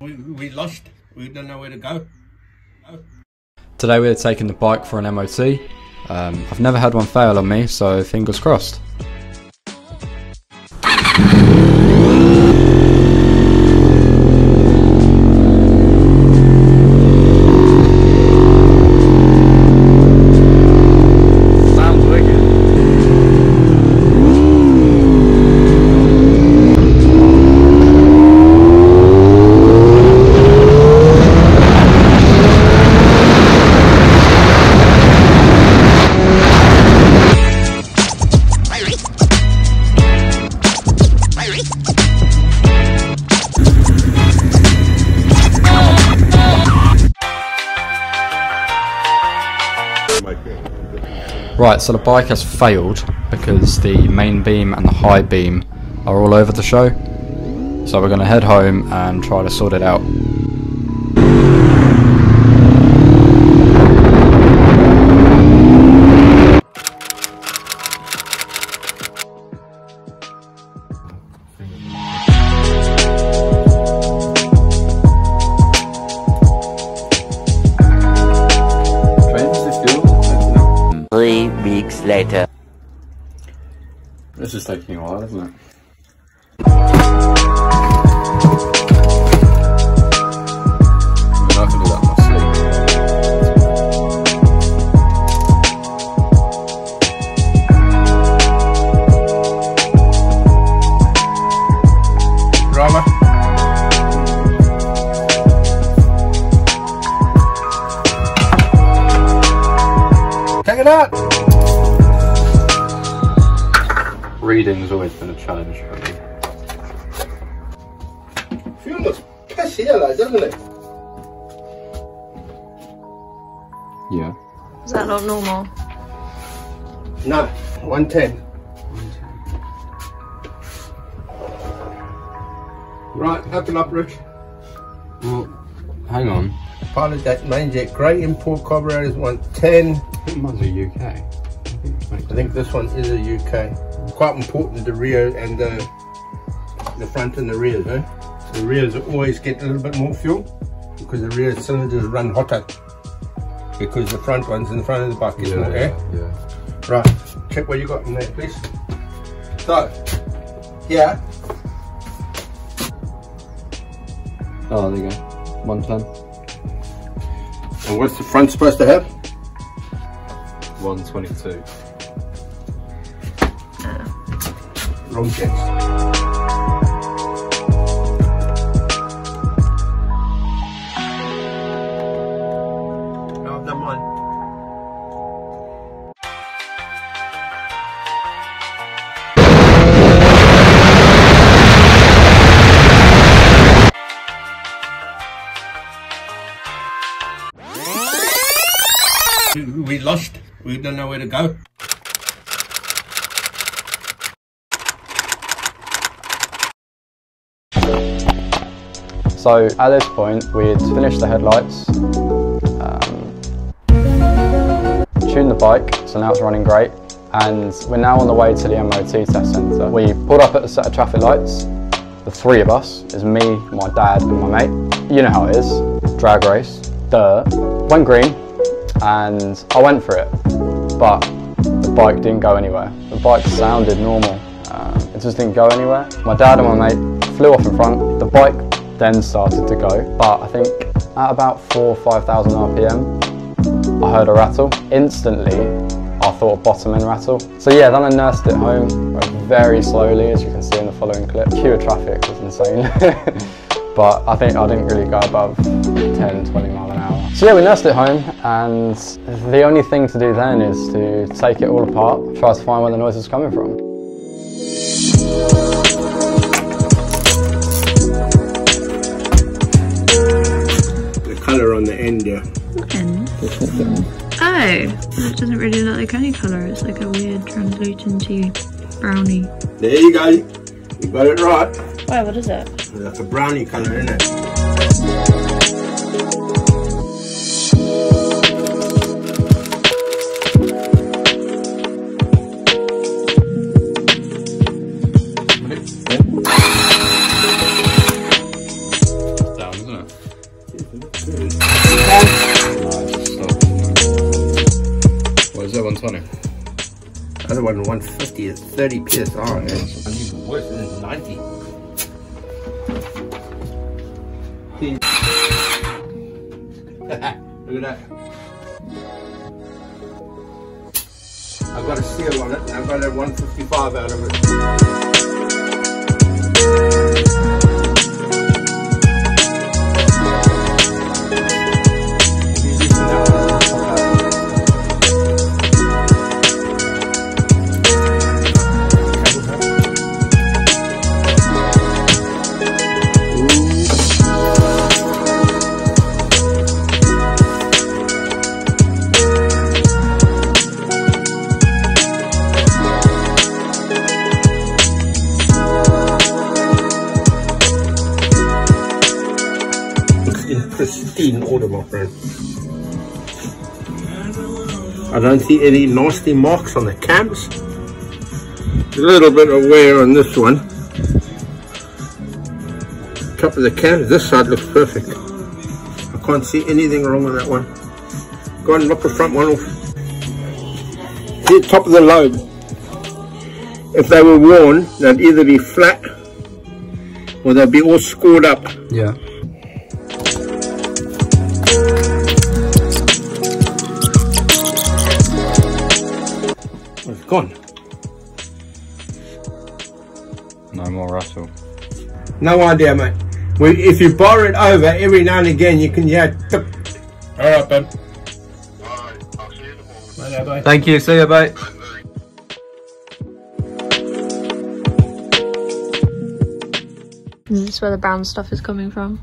We lost. We don't know where to go. Today we're taking the bike for an MOT. I've never had one fail on me, so fingers crossed. Right, so the bike has failed because the main beam and the high beam are all over the show. So we're going to head home and try to sort it out. Later. This is taking a while, isn't it? I can do that in my sleep. Driver. Take it out. Reading's always been a challenge for me. Fuel looks pissy yellow, doesn't it? Yeah. Is that not normal? No, 110. Right, open up, Rich. Well, hang on. Pilot that main jet grey import carburetor is 110. I think mine's a UK. I think this one is a UK. Quite important, the rear and the front and the rears, eh? The rears always get a little bit more fuel because the rear cylinders run hotter because the front ones in the front of the bike is more air. Yeah. Right, check what you got in there, please. So, here. Oh, there you go. 110. And what's the front supposed to have? 122. Wrong checks. No, I've done mine. We lost. We don't know where to go. So at this point we'd finished the headlights, tuned the bike, so now it's running great, and we're now on the way to the MOT test centre. We pulled up at a set of traffic lights, the three of us, is me, my dad and my mate. You know how it is, drag race, went green and I went for it, but the bike didn't go anywhere. The bike sounded normal, it just didn't go anywhere. My dad and my mate flew off in front, the bike then started to go, but I think at about 4,000 or 5,000 RPM, I heard a rattle. Instantly, I thought a bottom end rattle. So yeah, then I nursed it home very slowly, as you can see in the following clip. Queue of traffic was insane. But I think I didn't really go above 10, 20 mile an hour. So yeah, we nursed it home, and the only thing to do then is to take it all apart, try to find where the noise is coming from. Colour on the end, yeah. End? Oh, it doesn't really look like any colour. It's like a weird translucency brownie. There you go. You got it right. Wow, what is it? It's like a brownie colour, isn't it? Down, isn't it? one 150 is 30 psi. It's even worse than 90. Look at that. I've got a seal on it, and I've got a 155 out of it. In pristine order, my friend. I don't see any nasty marks on the cams. A little bit of wear on this one. Top of the cams, this side looks perfect. I can't see anything wrong with that one. Go and knock the front one off. See the top of the lobe. If they were worn, they'd either be flat or they'd be all scored up. Yeah. It's gone. No more rustle. No idea, mate. Well, if you bar it over every now and again, you can hear tip. Alright, bud. Alright, I'll see you in the morning. Bye. Thank you, see you, mate. Is this where the brown stuff is coming from?